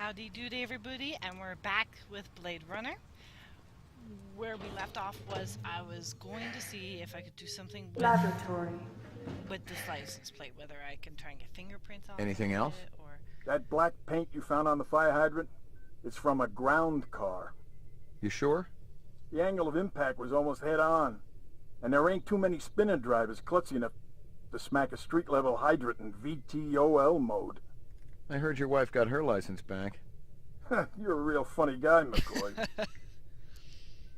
Howdy doody everybody, and we're back with Blade Runner. Where we left off was I was going to see if I could do something Laboratory. with this license plate, whether I can try and get fingerprints on Anything it else? or... That black paint you found on the fire hydrant? It's from a ground car. You sure? The angle of impact was almost head-on. And there ain't too many spinner drivers klutzy enough to smack a street-level hydrant in VTOL mode. I heard your wife got her license back. You're a real funny guy, McCoy.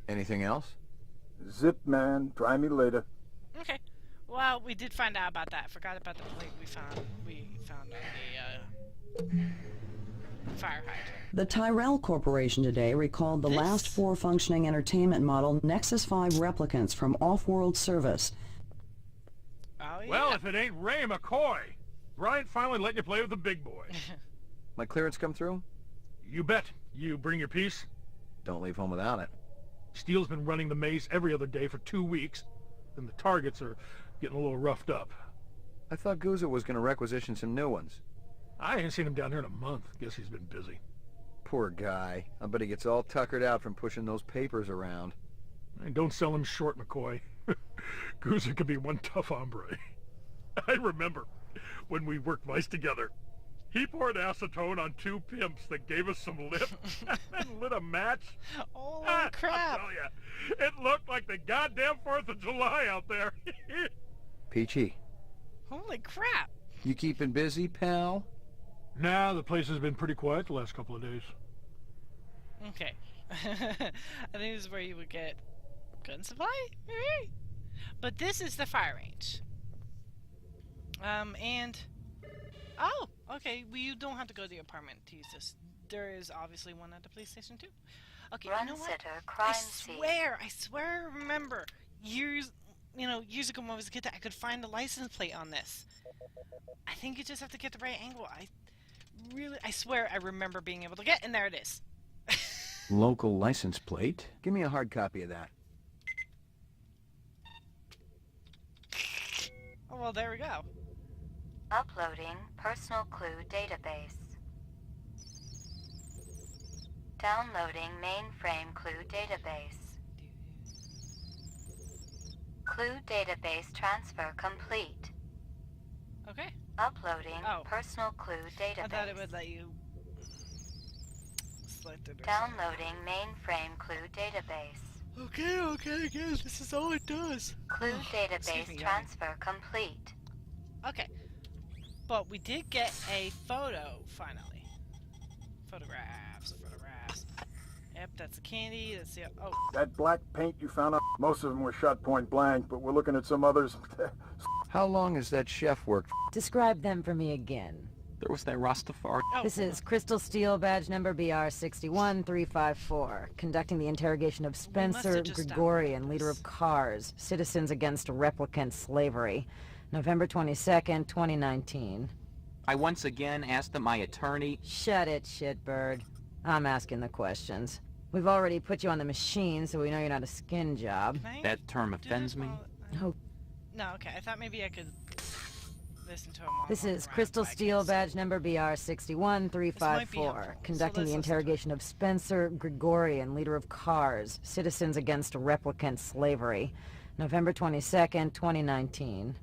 Anything else? Zip, man. Try me later. Okay. Well, we did find out about that. Forgot about the plate we found. We found on the fire hydrant. The Tyrell Corporation today recalled the last 4 functioning entertainment model Nexus 5 replicants from Off-World Service. Oh, yeah. Well, if it ain't Ray McCoy, Bryant finally let you play with the big boys. My clearance come through? You bet. You bring your piece? Don't leave home without it. Steele's been running the maze every other day for 2 weeks, and the targets are getting a little roughed up. I thought Gouza was going to requisition some new ones. I ain't seen him down here in a month. Guess he's been busy. Poor guy. I bet he gets all tuckered out from pushing those papers around. And don't sell him short, McCoy. Gouza could be one tough hombre. I remember when we worked mice together. He poured acetone on 2 pimps that gave us some lip and lit a match. Holy I'll crap. tell ya, it looked like the goddamn 4th of July out there. Peachy, Holy crap. you keeping busy, pal? Nah, the place has been pretty quiet the last couple of days. Okay. I think this is where you would get gun supply, maybe? But this is the fire range. And... Oh, okay. Well, you don't have to go to the apartment to use this. There is obviously one at the police station, too. Okay, you know what? Crime I swear I remember years ago when I was a kid, I could find the license plate on this. I think you just have to get the right angle. I swear I remember being able to get, and there it is. Local license plate? Give me a hard copy of that. Oh, well, there we go. Uploading personal clue database. Downloading mainframe clue database. Clue database transfer complete. Okay. Uploading Oh. personal clue database. I thought it would let you select it or Downloading mainframe clue database. something. Okay, good. This is all it does. Clue Excuse database me, transfer complete. Okay. But we did get a photo, finally. Photographs. Yep, that's the candy, that's the... Oh. That black paint you found on... Most of them were shot point blank, but we're looking at some others. How long has that chef worked? Describe them for me again. There was that Rastafari. Oh. This is Crystal Steel badge number BR61354, conducting the interrogation of Spencer just stopped Gregorian, this. leader of CARS, Citizens Against Replicant Slavery, November 22nd, 2019. I once again asked that my attorney... Shut it, shitbird. I'm asking the questions. We've already put you on the machine, so we know you're not a skin job. Can I That term do offends this me. while- Oh, No, okay, I thought maybe I could listen to him while this I'm is around, Crystal but I Steel can't. badge number This might be BR61354, helpful, conducting so let's the listen to interrogation of Spencer Gregorian, leader of CARS, Citizens Against Replicant Slavery, November 22nd, 2019.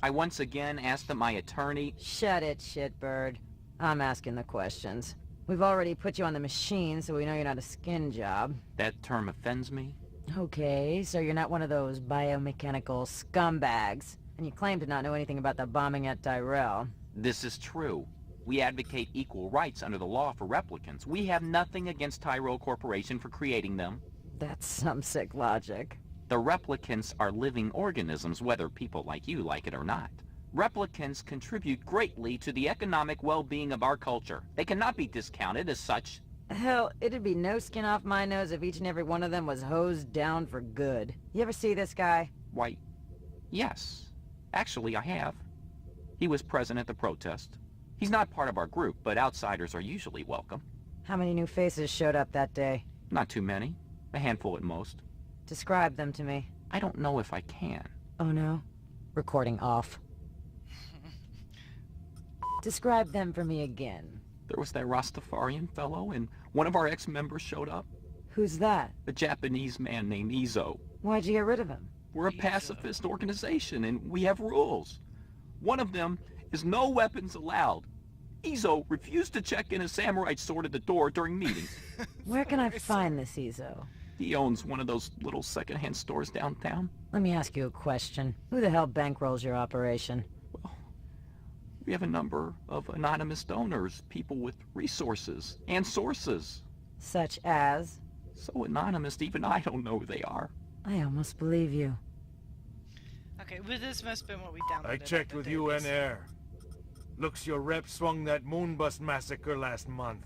I once again asked that my attorney... Shut it, shitbird. I'm asking the questions. We've already put you on the machine, so we know you're not a skin job. That term offends me. Okay, so you're not one of those biomechanical scumbags, and you claim to not know anything about the bombing at Tyrell. This is true. We advocate equal rights under the law for replicants. We have nothing against Tyrell Corporation for creating them. That's some sick logic. The replicants are living organisms, whether people like you like it or not. Replicants contribute greatly to the economic well-being of our culture. They cannot be discounted as such. Hell, it'd be no skin off my nose if each and every one of them was hosed down for good. You ever see this guy? Why, yes. Actually, I have. He was present at the protest. He's not part of our group, but outsiders are usually welcome. How many new faces showed up that day? Not too many. A handful at most. Describe them to me. I don't know if I can. Oh no? Recording off. Describe them for me again. There was that Rastafarian fellow, and one of our ex-members showed up. Who's that? A Japanese man named Izo. Why'd you get rid of him? We're a pacifist organization, and we have rules. One of them is no weapons allowed. Izo refused to check in a samurai sword at the door during meetings. Where can I find this Izo? He owns one of those little secondhand stores downtown. Let me ask you a question. Who the hell bankrolls your operation? We have a number of anonymous donors, people with resources and sources. Such as? So anonymous, even I don't know who they are. I almost believe you. Okay, well, this must have been what we downloaded. I checked on with the UN database. Air. Looks your rep swung that Moonbus massacre last month.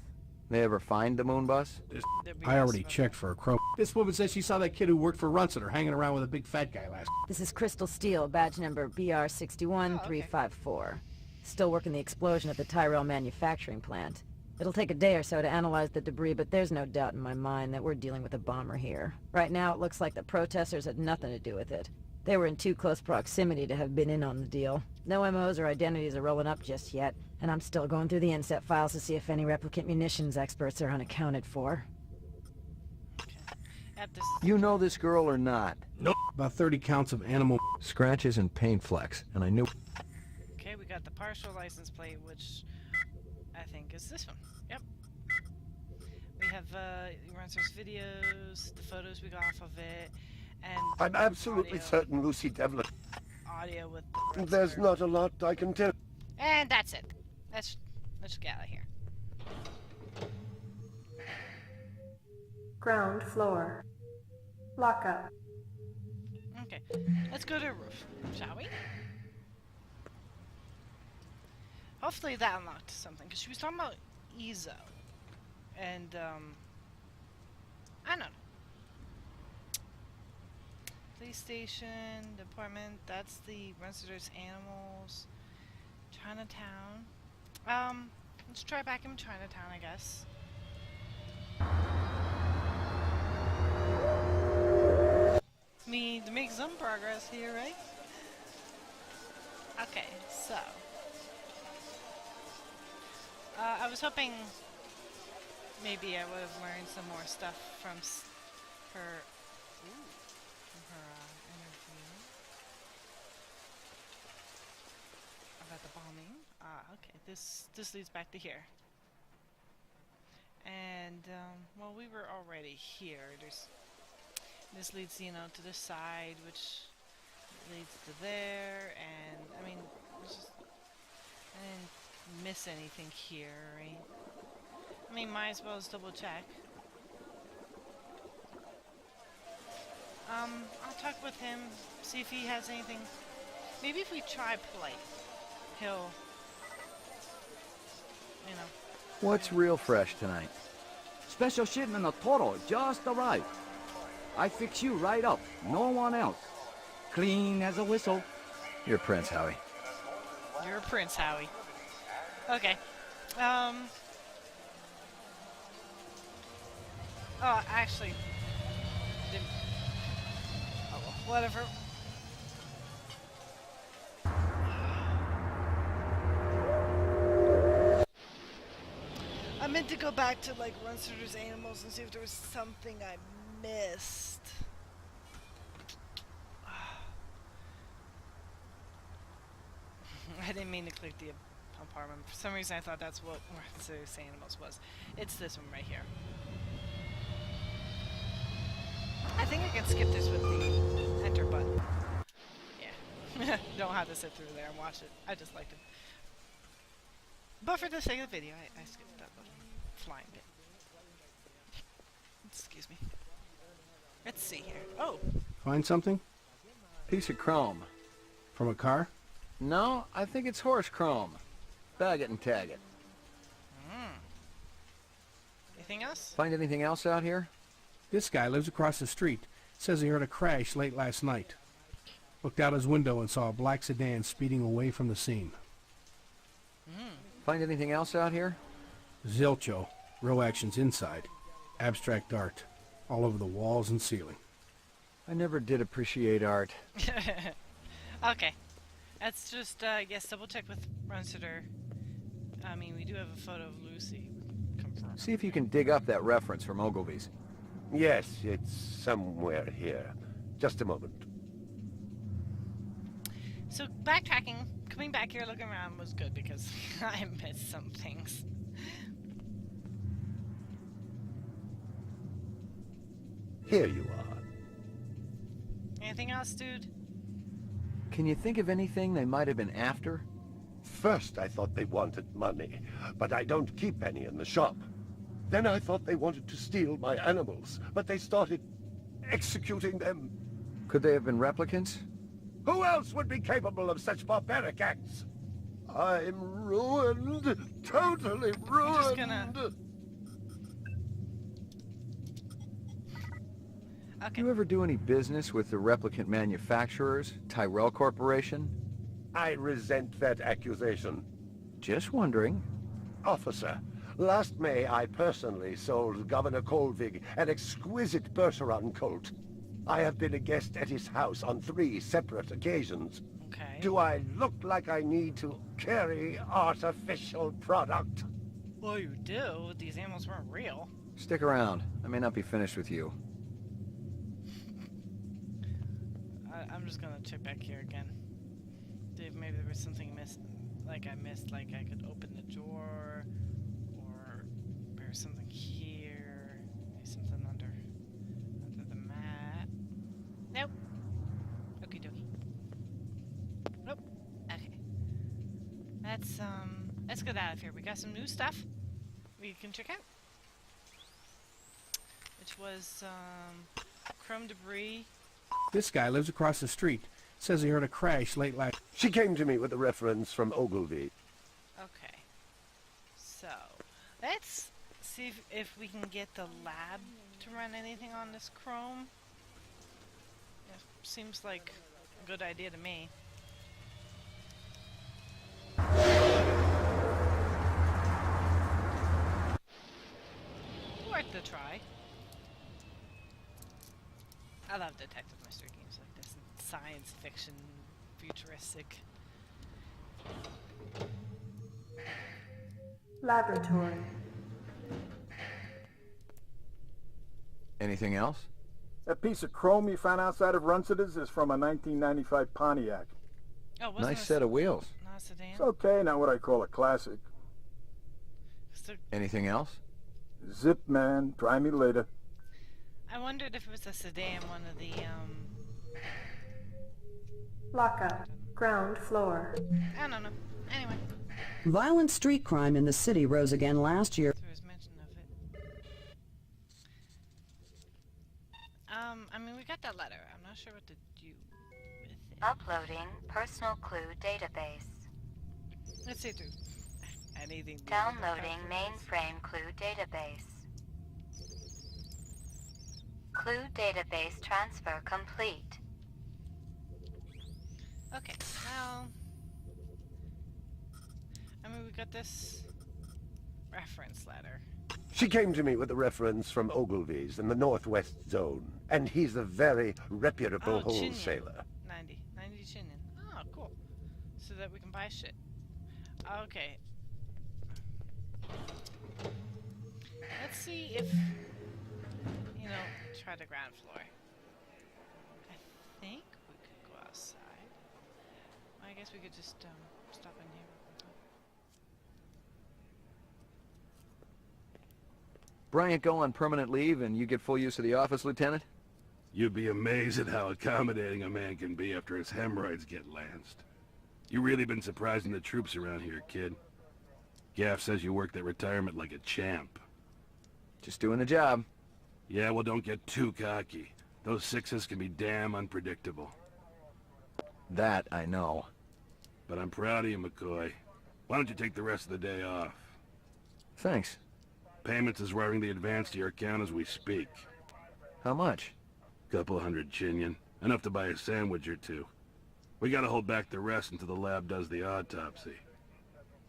They ever find the moon bus? That we I already asked checked for a crow. This woman says she saw that kid who worked for Runciter hanging around with a big fat guy last. This is Crystal Steel, badge number BR61354. Still working the explosion at the Tyrell manufacturing plant. It'll take a day or so to analyze the debris, but there's no doubt in my mind that we're dealing with a bomber here. Right now, it looks like the protesters had nothing to do with it. They were in too close proximity to have been in on the deal. No MOs or identities are rolling up just yet, and I'm still going through the inset files to see if any replicant munitions experts are unaccounted for. Yep, this You know this girl or not? About 30 counts of animal. Scratches and paint flecks, and I knew... Okay, we got the partial license plate, which I think is this one. Yep. We have Runcer's videos, the photos we got off of it, and I'm absolutely audio, certain Lucy Devlin. audio with the There's Runcer. not a lot I can tell. And that's it. Let's get out of here. Ground floor. Lockup. Okay, let's go to the roof, shall we? Hopefully that unlocked something, because she was talking about Izo. And, I don't know. Police station, department, that's the Runciter's Animals. Chinatown. Let's try back in Chinatown, I guess. We need to make some progress here, right? Okay, so... I was hoping maybe I would have learned some more stuff from her... Ooh, from her interview. About the bombing. Okay, this leads back to here. And, well, we were already here. This leads, you know, to the side, which leads to there, and, I mean, it's just, I didn't miss anything here, right? I mean, might as well as double check. I'll talk with him, see if he has anything. Maybe if we try polite, he'll, you know. What's real fresh tonight? Special shipment of Toro just arrived. I fix you right up, no one else. Clean as a whistle. You're Prince, Howie. You're Prince Howie. Okay. Oh, actually, didn't. Oh, well, whatever. I meant to go back to like Runciter's Animals and see if there was something I missed. I didn't mean to click the apartment. For some reason I thought that's what Runciter's Animals was. It's this one right here. I think I can skip this with the enter button. Yeah. Don't have to sit through there and watch it. I just liked it. But for the sake of the video, I skipped that little flying bit. Excuse me. Let's see here. Oh! Find something? Piece of chrome. From a car? No, I think it's horse chrome. Bag it and tag it. Anything else? Find anything else out here? This guy lives across the street. Says he heard a crash late last night. Looked out his window and saw a black sedan speeding away from the scene. Find anything else out here? Zilcho. Row actions inside. Abstract art. All over the walls and ceiling. I never did appreciate art. Okay. Let's just, I guess, double check with Runciter. I mean, we do have a photo of Lucy. Confirm. See if you can dig up that reference from Ogilvy's. Yes, it's somewhere here. Just a moment. So backtracking, coming back here, looking around was good because I missed some things. Here you are. Anything else, dude? Can you think of anything they might have been after? First I thought they wanted money, but I don't keep any in the shop. Then I thought they wanted to steal my animals, but they started executing them. Could they have been replicants? Who else would be capable of such barbaric acts? I'm ruined. Totally ruined. I'm just gonna... Okay. Do you ever do any business with the replicant manufacturers, Tyrell Corporation? I resent that accusation. Just wondering. Officer, last May I personally sold Governor Colvig an exquisite Bergeron colt. I have been a guest at his house on 3 separate occasions. Okay. Do I look like I need to carry artificial product? Well, you do. These animals weren't real. Stick around. I may not be finished with you. I'm just gonna check back here again. Dave, maybe there was something missed. Like I missed, like I could open the drawer, or there's something here. Maybe something under the mat. Nope. Okie dokie. Nope. Okay. Let's get out of here. We got some new stuff we can check out. Which was chrome debris. This guy lives across the street. Says he heard a crash late last... She came to me with a reference from Ogilvy. Okay. So, let's see if we can get the lab to run anything on this chrome. It seems like a good idea to me. Worth the try. I love detective mystery games like this. Science fiction, futuristic. Laboratory. Anything else? That piece of chrome you found outside of Runceta's is from a 1995 Pontiac. Oh, wasn't Nice set of wheels. Not a sedan? It's okay, not what I call a classic. So, Anything else? Zip, man. Try me later. I wondered if it was a sedan, one of the, Lockup. Ground floor. I don't know. Anyway. Violent street crime in the city rose again last year. There was mention of it. I mean, we got that letter. I'm not sure what to do with it. Uploading personal clue database. Let's see through anything. Downloading mainframe clue database. Clue database transfer complete. Okay, well... I mean, we got this reference letter. She came to me with a reference from Ogilvy's in the Northwest Zone, and he's a very reputable wholesaler. 90 Chinian. Oh, cool. So that we can buy shit. Okay. Let's see if, you know, try the ground floor. I think we could go outside. Well, I guess we could just stop in here. Bryant go on permanent leave and you get full use of the office, Lieutenant? You'd be amazed at how accommodating a man can be after his hemorrhoids get lanced. You really been surprising the troops around here, kid. Gaff says you worked at retirement like a champ. Just doing the job. Yeah, well, don't get too cocky. Those sixes can be damn unpredictable. That I know. But I'm proud of you, McCoy. Why don't you take the rest of the day off? Thanks. Payments is wiring the advance to your account as we speak. How much? Couple hundred Chinian. Enough to buy a sandwich or two. We gotta hold back the rest until the lab does the autopsy.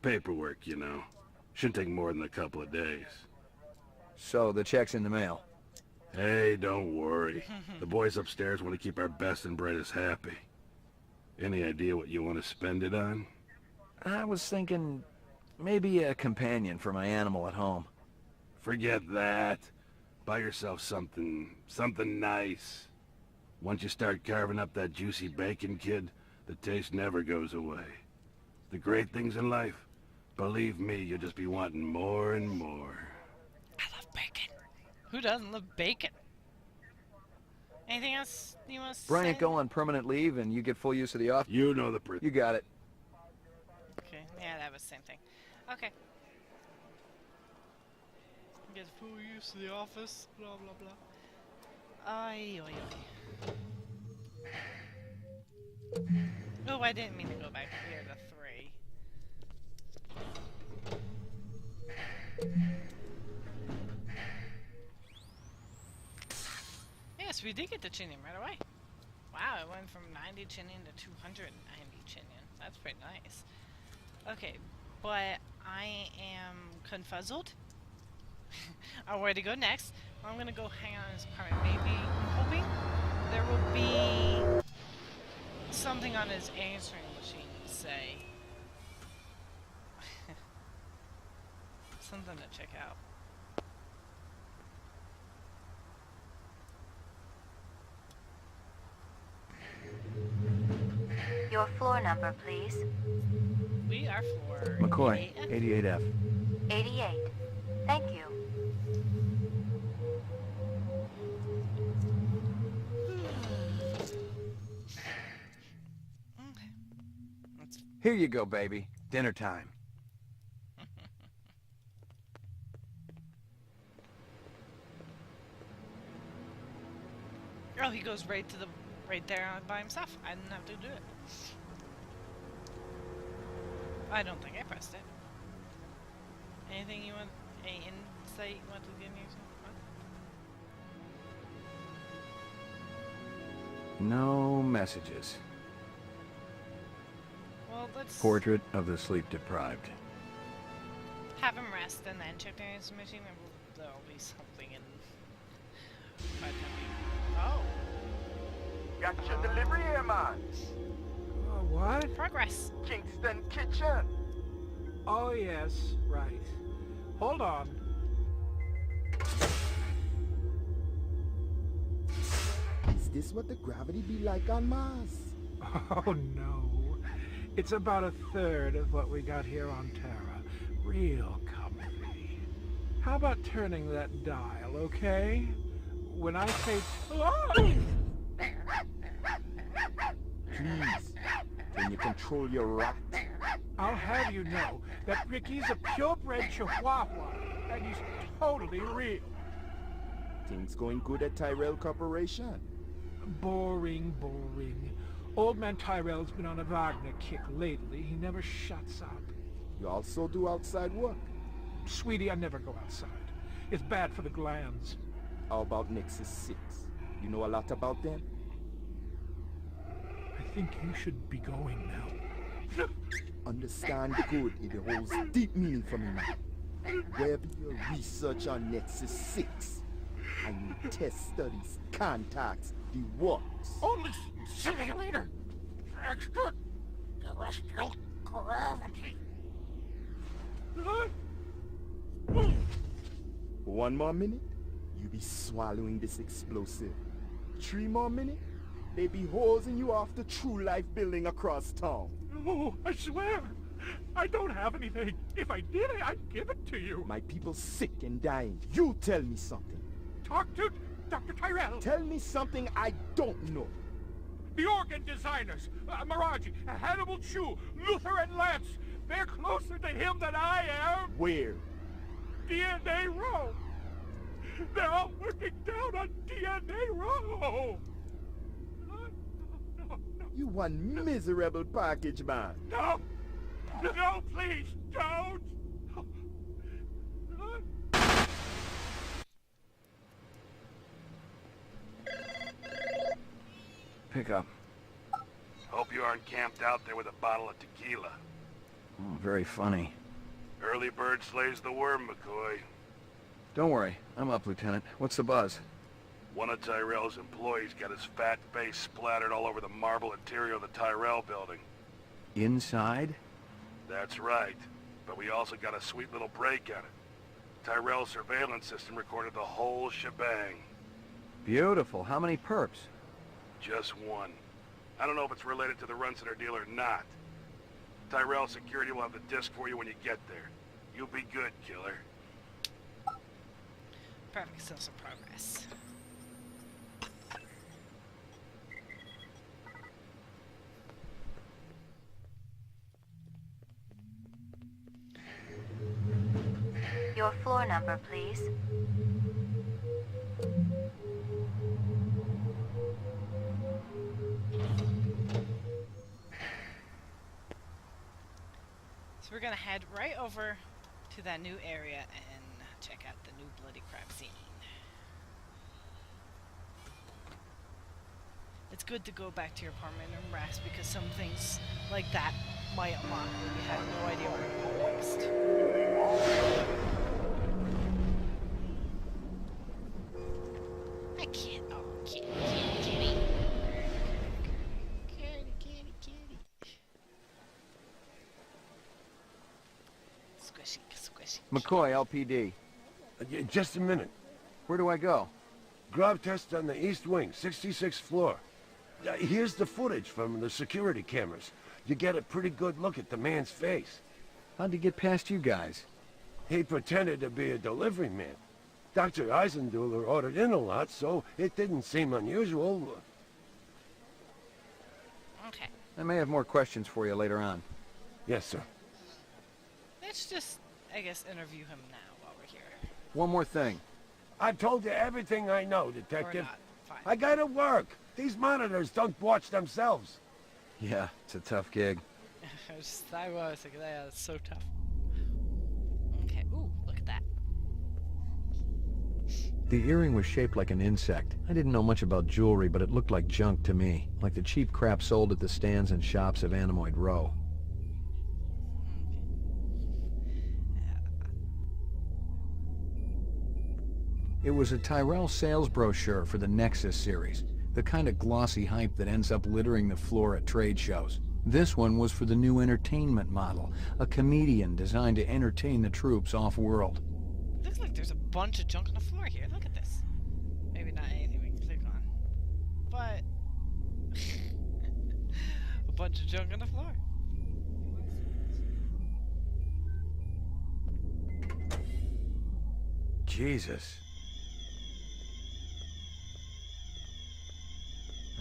Paperwork, you know. Shouldn't take more than a couple of days. So, the check's in the mail. Hey, don't worry. The boys upstairs want to keep our best and brightest happy. Any idea what you want to spend it on? I was thinking Maybe a companion for my animal at home. Forget that. Buy yourself something nice. Once you start carving up that juicy bacon, kid, the taste never goes away. The great things in life, believe me, you'll just be wanting more and more. I love bacon. Who doesn't love bacon? Anything else you want to say? Bryant, go on permanent leave and you get full use of the office. You know the You got it. Okay, yeah, that was the same thing. Okay. Get full use of the office, blah blah blah. Ay, ay, ay. Oh, I didn't mean to go back here to 3. Yes, we did get the chinium right away. Wow, it went from 90 chinium to 290 chinium. That's pretty nice. Okay, but I am confuzzled on where to go next. I'm gonna go hang out in his apartment. Maybe, I'm hoping there will be something on his answering machine to say. Something to check out. Your floor number, please. We are for McCoy, 88F. 88F. 88. Thank you. Here you go, baby. Dinner time. Oh, he goes right there by himself. I didn't have to do it. I don't think I pressed it. Anything you want? Any insight you want to give me? No messages. Well, let's Portrait of the sleep deprived. have him rest and then check the answer machine, and there'll be something in. Oh. Got your delivery here, man. What? Progress. Kingston Kitchen. Oh, yes, right. Hold on. Is this what the gravity be like on Mars? Oh, no. It's about a third of what we got here on Terra. Real comfy. How about turning that dial, okay? When I say... Please, can you control your rat? I'll have you know that Ricky's a purebred Chihuahua, and he's totally real. Things going good at Tyrell Corporation? Boring, boring. Old man Tyrell's been on a Wagner kick lately. He never shuts up. You also do outside work? Sweetie, I never go outside. It's bad for the glands. How about Nexus 6? You know a lot about them? I think you should be going now. Understand good, it holds deep meaning for me now. Where be your research on Nexus 6? I need test studies, contacts, the works. Only simulator. Extra terrestrial gravity. One more minute, you be swallowing this explosive. 3 more minutes, they be hosing you off the True Life building across town. No, I swear. I don't have anything. If I did, I'd give it to you. My people sick and dying. You tell me something. Talk to Dr. Tyrell. Tell me something I don't know. The organ designers, Miraji, Hannibal Chu, Luther and Lance, they're closer to him than I am. Where? DNA Row. They're all working down on DNA Row. You one miserable package man. No! No, please, don't! Pick up. Hope you aren't camped out there with a bottle of tequila. Oh, very funny. Early bird slays the worm, McCoy. Don't worry, I'm up, Lieutenant. What's the buzz? One of Tyrell's employees got his fat face splattered all over the marble interior of the Tyrell building. Inside? That's right. but we also got a sweet little break at it. Tyrell's surveillance system recorded the whole shebang. Beautiful. How many perps? Just one. I don't know if it's related to the Runciter deal or not. Tyrell security will have the disc for you when you get there. You'll be good, killer. Perfect, still some progress. Your floor number, please. So we're gonna head right over to that new area and check out the new bloody crap scene. It's good to go back to your apartment and rest because some things like that might unlock when you have no idea where to go next. I can't. Oh, kitty. Kitty. Squishy. McCoy, LPD. Just a minute. Where do I go? Grab test on the east wing, 66th floor. Here's the footage from the security cameras. You get a pretty good look at the man's face. How'd he get past you guys? He pretended to be a delivery man. Dr. Eisenduller ordered in a lot, so it didn't seem unusual. Okay. I may have more questions for you later on. Yes, sir. Let's just, I guess, interview him now while we're here. One more thing. I've told you everything I know, Detective. Or not. Fine. I gotta work. These monitors don't watch themselves. Yeah, it's a tough gig. I was thinking, yeah, it's so tough. Okay, ooh, look at that. The earring was shaped like an insect. I didn't know much about jewelry, but it looked like junk to me. Like the cheap crap sold at the stands and shops of Animoid Row. It was a Tyrell sales brochure for the Nexus series, the kind of glossy hype that ends up littering the floor at trade shows. This one was for the new entertainment model, a comedian designed to entertain the troops off-world. Looks like there's a bunch of junk on the floor here. Look at this. Maybe not anything we can click on, but a bunch of junk on the floor. Jesus.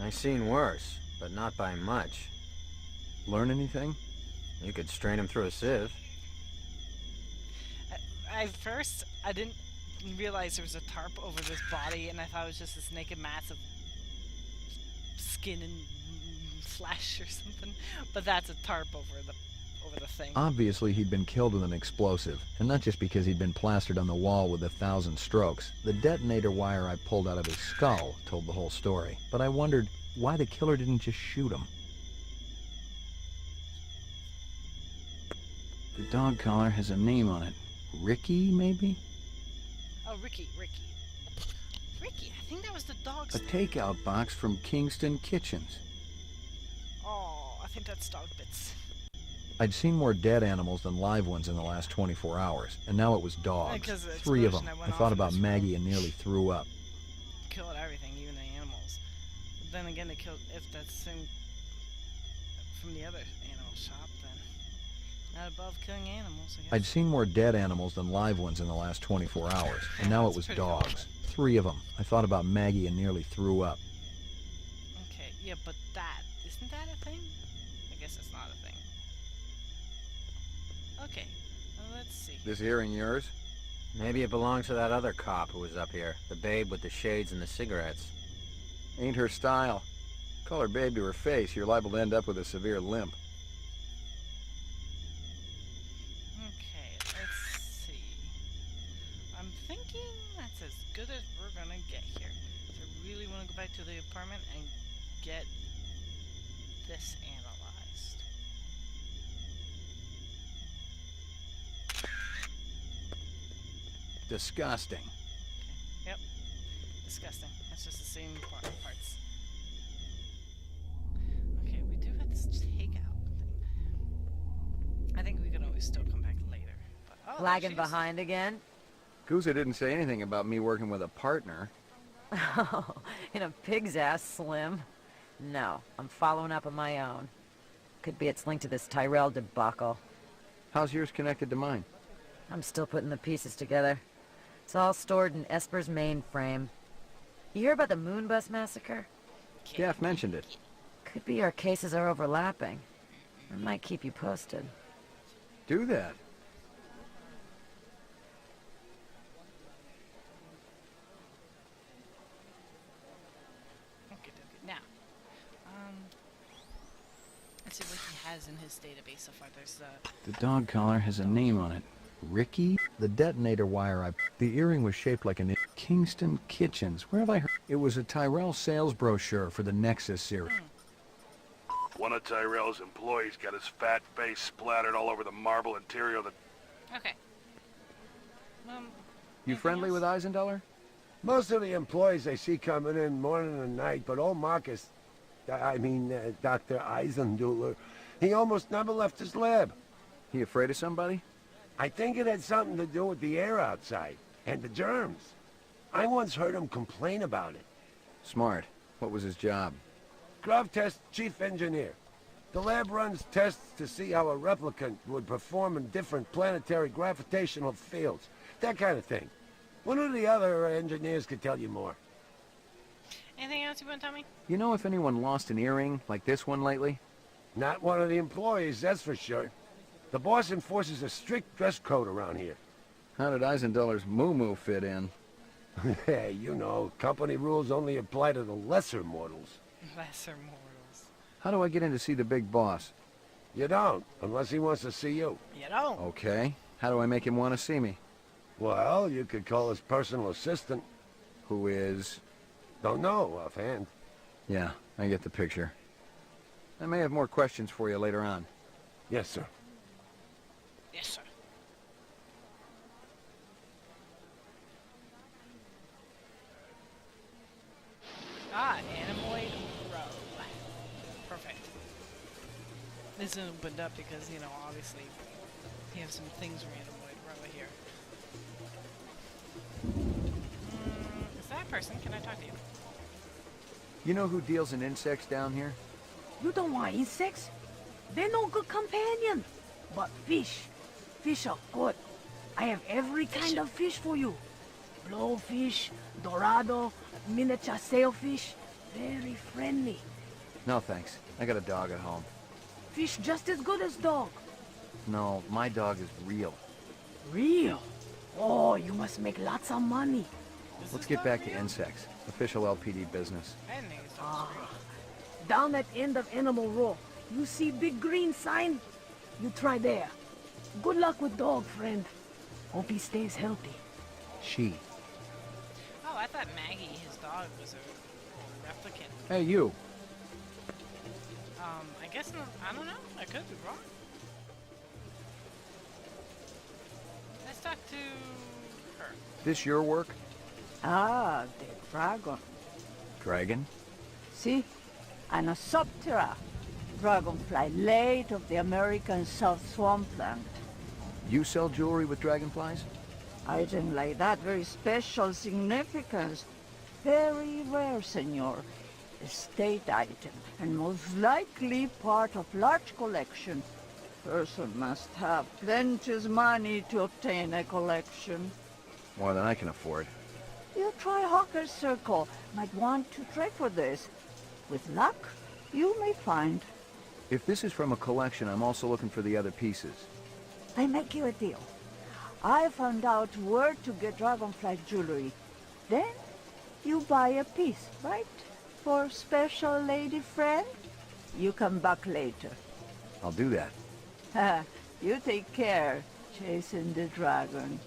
I seen worse, but not by much. Learn anything? You could strain him through a sieve. First, I didn't realize there was a tarp over this body, and I thought it was just this naked mass of skin and flesh or something. But that's a tarp over the thing. Obviously, he'd been killed with an explosive, and not just because he'd been plastered on the wall with 1,000 strokes. The detonator wire I pulled out of his skull told the whole story, but I wondered why the killer didn't just shoot him. The dog collar has a name on it. Ricky, maybe? Oh, Ricky. I think that was the dog's A name. takeout box from Kingston Kitchens. Oh, I think that's Dog Bits. I'd seen more dead animals than live ones in the last 24 hours, and now it was dogs. Because of the 3 of them. explosion that I went thought off in about this Maggie and nearly threw up. Killed everything, even the animals. But then again, they killed, if that's the same from the other animal shop, then not above killing animals, I guess. I'd seen more dead animals than live ones in the last 24 hours, and now it was pretty dogs. 3 of them. I thought about Maggie and nearly threw up. Okay, yeah, but isn't that a thing? I guess it's not a thing. Okay, let's see. This earring yours? Maybe it belongs to that other cop who was up here. The babe with the shades and the cigarettes. Ain't her style. Call her babe to her face, you're liable to end up with a severe limp. Okay, let's see. I'm thinking that's as good as we're gonna get here. So I really want to go back to the apartment and get this analyzed. Disgusting. Yep. Disgusting. That's just the same parts. Okay, we do have this takeout thing. I think we can always still come back later. Oh, Lagging jeez. behind again? Guza didn't say anything about me working with a partner. Oh, in a pig's ass, Slim. No, I'm following up on my own. Could be it's linked to this Tyrell debacle. How's yours connected to mine? I'm still putting the pieces together. It's all stored in Esper's mainframe. You hear about the Moonbus massacre? Gaff mentioned it. Could be our cases are overlapping. I might keep you posted. Do that. Okay. Now, let's see what he has in his database so far. There's The dog collar has a name on it. Ricky? The detonator wire The earring was shaped like an Kingston Kitchens. Where have I heard? It was a Tyrell sales brochure for the Nexus series. One of Tyrell's employees got his fat face splattered all over the marble interior of the... Okay. You friendly with Eisendeller? Most of the employees I see coming in morning and night, but old Marcus, Dr. Eisendeller, he almost never left his lab. He afraid of somebody? I think it had something to do with the air outside, and the germs. I once heard him complain about it. Smart. What was his job? GravTest chief engineer. The lab runs tests to see how a replicant would perform in different planetary gravitational fields. That kind of thing. One of the other engineers could tell you more. anything else you want to tell me? You know if anyone lost an earring like this one lately? Not one of the employees, that's for sure. The boss enforces a strict dress code around here. How did Eisendeller's moo-moo fit in? Hey, you know, company rules only apply to the lesser mortals. Lesser mortals. How do I get in to see the big boss? You don't, unless he wants to see you. You don't? Okay. How do I make him want to see me? Well, you could call his personal assistant. Who is? Don't know offhand. Yeah, I get the picture. I may have more questions for you later on. Yes, sir. Yes, sir. Anemoid Row. Perfect. This is opened up because, you know, obviously, you have some things for Anemoid Row here. Is that a person? Can I talk to you? You know who deals in insects down here? You don't want insects? They're no good companion. But fish. Fish are good. I have every kind of fish for you. Blowfish, dorado, miniature sailfish. Very friendly. No, thanks. I got a dog at home. Fish just as good as dog. No, my dog is real. Real? Oh, you must make lots of money. Let's get back to insects. Official LPD business. Down at end of Animal Row, you see big green sign? You try there. Good luck with dog, friend. Hope he stays healthy. She. Oh, I thought Maggie, his dog, was a replicant. Hey, you. I guess not, I don't know. I could be wrong. Let's talk to her. This your work? Ah, the dragon. Dragon? See? Anosoptera. Dragonfly, late of the American South Swampland. You sell jewelry with dragonflies? Item like that, very special significance. Very rare, senor. Estate item, and most likely part of large collection. Person must have plenty money to obtain a collection. More than I can afford. You try Hawker's Circle. Might want to trade for this. With luck, you may find. If this is from a collection, I'm also looking for the other pieces. I make you a deal. I found out where to get dragonfly jewelry. Then, you buy a piece, right? For special lady friend? You come back later. I'll do that. Ha! You take care, chasing the dragon.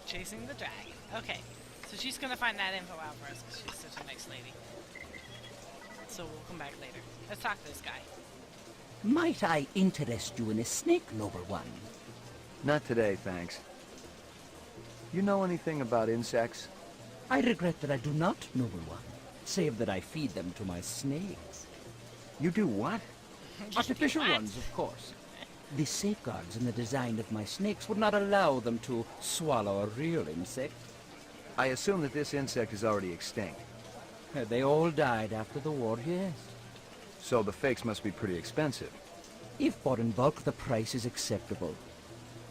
Chasing the dragon. Okay. So she's gonna find that info out for us because she's such a nice lady. So we'll come back later. Let's talk to this guy. Might I interest you in a snake lover one? Not today, thanks. You know anything about insects? I regret that I do not, noble one, save that I feed them to my snakes. You do what? Artificial ones, of course. The safeguards in the design of my snakes would not allow them to swallow a real insect. I assume that this insect is already extinct. They all died after the war, yes. So the fakes must be pretty expensive. If bought in bulk, the price is acceptable.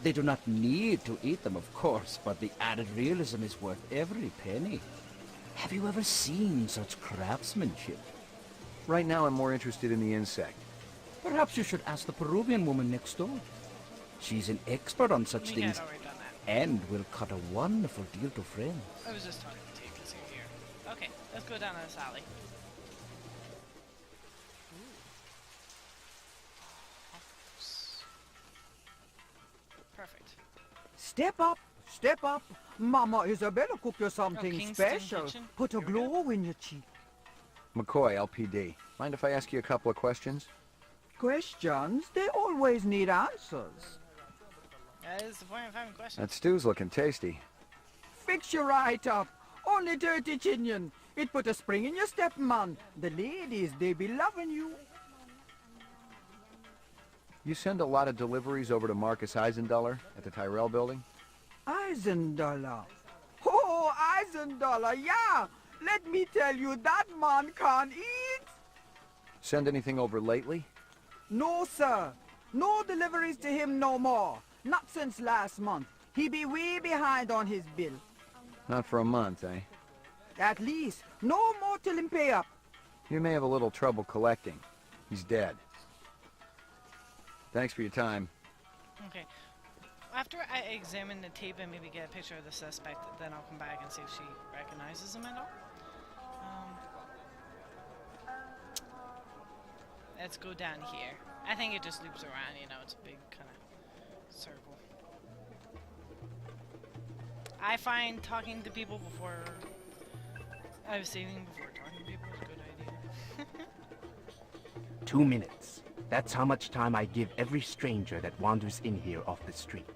They do not need to eat them, of course, but the added realism is worth every penny. Have you ever seen such craftsmanship? Right now I'm more interested in the insect. Perhaps you should ask the Peruvian woman next door. She's an expert on such We had things already done that. and will cut a wonderful deal to friends. I was just talking to you because you're here. Okay, let's go down this alley. Perfect. Step up. Mama Isabella cooked you something Kingston special. Kitchen. Put a glow in your cheek. McCoy, LPD. Mind if I ask you a couple of questions? Questions? They always need answers. That is the point of having questions. That stew's looking tasty. Fix you right up. Only dirty chinion. It put a spring in your step, man. The ladies, they be loving you. You send a lot of deliveries over to Marcus Eisenduller at the Tyrell building? Eisenduller. Oh, Eisenduller, yeah. Let me tell you, that man can't eat. Send anything over lately? No, sir. No deliveries to him no more. Not since last month. He be way behind on his bill. Not for a month, eh? At least. No more till him pay up. You may have a little trouble collecting. He's dead. Thanks for your time. Okay. After I examine the tape and maybe get a picture of the suspect, then I'll come back and see if she recognizes him at all. Let's go down here. I think it just loops around, you know, it's a big kind of circle. I find talking to people before... I was saving before talking to people is a good idea. 2 minutes. That's how much time I give every stranger that wanders in here off the street.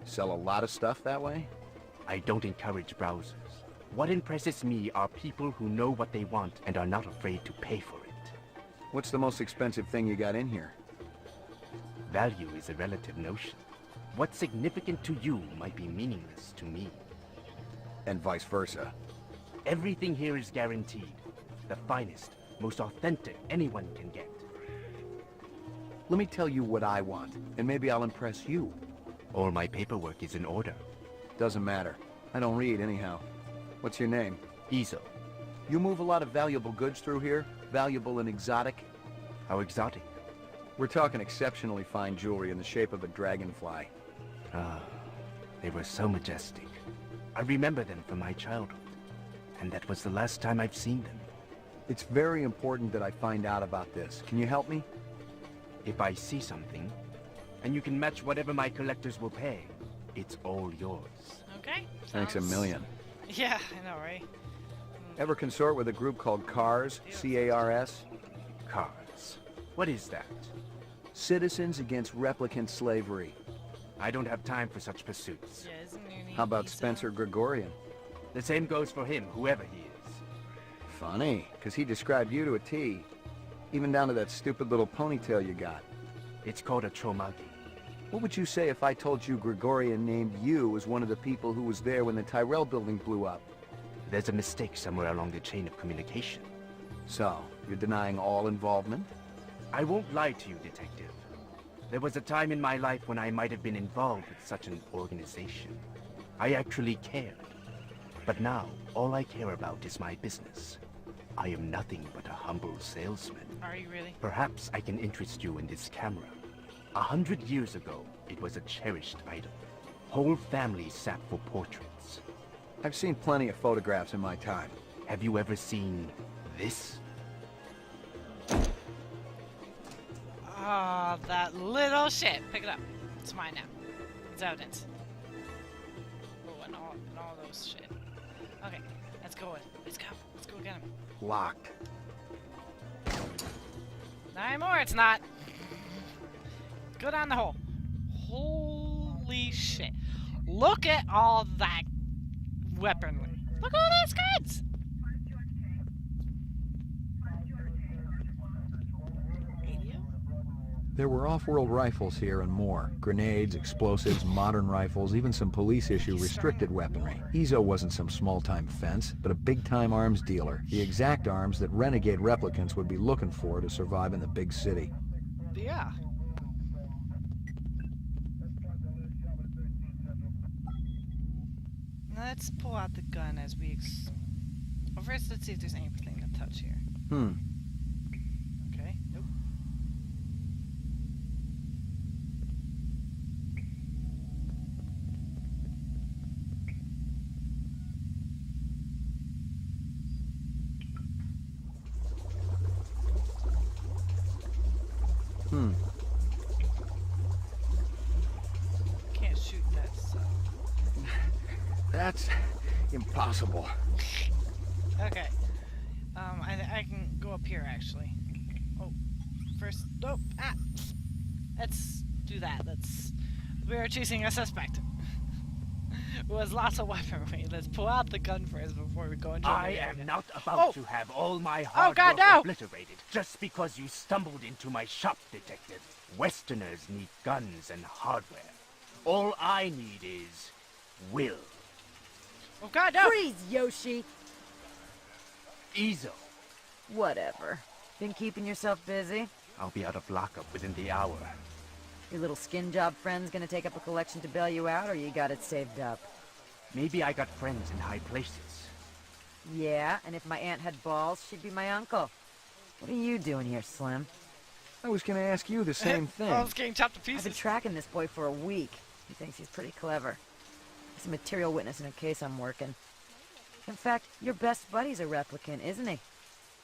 Sell a lot of stuff that way? I don't encourage browsers. What impresses me are people who know what they want and are not afraid to pay for it. What's the most expensive thing you got in here? Value is a relative notion. What's significant to you might be meaningless to me. And vice versa. Everything here is guaranteed. The finest, most authentic anyone can get. Let me tell you what I want, and maybe I'll impress you. All my paperwork is in order. Doesn't matter. I don't read anyhow. What's your name? Izo. You move a lot of valuable goods through here? Valuable and exotic? How exotic? We're talking exceptionally fine jewelry in the shape of a dragonfly. Ah, they were so majestic. I remember them from my childhood. And that was the last time I've seen them. It's very important that I find out about this. Can you help me? If I see something, and you can match whatever my collectors will pay, it's all yours. Okay. Thanks a million. Yeah, I know, right? Ever consort with a group called CARS? C-A-R-S? CARS. What is that? Citizens Against Replicant Slavery. I don't have time for such pursuits. How about Spencer Gregorian? The same goes for him, whoever he is. Funny, because he described you to a T. Even down to that stupid little ponytail you got. It's called a tromagi. What would you say if I told you Gregorian named you as one of the people who was there when the Tyrell building blew up? There's a mistake somewhere along the chain of communication. So, you're denying all involvement? I won't lie to you, Detective. There was a time in my life when I might have been involved with such an organization. I actually cared. But now, all I care about is my business. I am nothing but a humble salesman. Are you really? Perhaps I can interest you in this camera. 100 years ago, it was a cherished item. Whole families sat for portraits. I've seen plenty of photographs in my time. Have you ever seen this? Oh, that little shit. Pick it up. It's mine now. It's evidence. Oh, and all those shit. Okay, let's go. Let's go. Let's go get him. Locked. Not anymore, it's not. Go down the hole. Holy shit. Look at all that weaponry. Look at all those guns. There were off-world rifles here and more. Grenades, explosives, modern rifles, even some police-issue restricted weaponry. Ezo wasn't some small-time fence, but a big-time arms dealer. The exact arms that renegade replicants would be looking for to survive in the big city. Yeah. Let's pull out the gun as we well, first, let's see if there's anything to touch here. Okay, nope. Can't shoot that, so... That's impossible. Okay. I can go up here, actually. Oh, first... Nope. Ah! Let's do that. We are chasing a suspect. With lots of weaponry. Let's pull out the gun first before we go into I am not about to have all my hard God, work no! obliterated just because you stumbled into my shop, Detective. Westerners need guns and hardware. All I need is will. Oh God, no! Freeze, Yoshi! Ezo. Whatever. Been keeping yourself busy? I'll be out of lockup within the hour. Your little skin job friend's gonna take up a collection to bail you out, or you got it saved up? Maybe I got friends in high places. Yeah, and if my aunt had balls, she'd be my uncle. What are you doing here, Slim? I was gonna ask you the same thing. I was getting chopped to pieces. I've been tracking this boy for a week. He thinks he's pretty clever. He's a material witness in a case I'm working. In fact, your best buddy's a replicant, isn't he?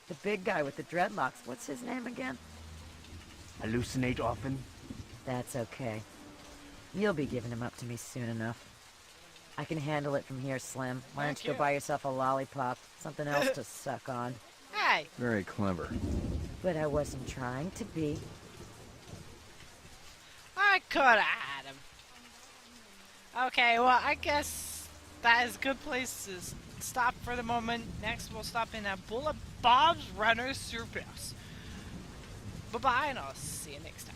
The big guy with the dreadlocks. What's his name again? Hallucinate often? That's okay. You'll be giving him up to me soon enough. I can handle it from here, Slim. Why don't you go buy yourself a lollipop? Something else to suck on. Hey! Very clever. But I wasn't trying to be. I could have had him. Okay, well, I guess that is a good place to stop for the moment. Next, we'll stop in at Bullet Bob's Runner's Surplus. Bye-bye, and I'll see you next time.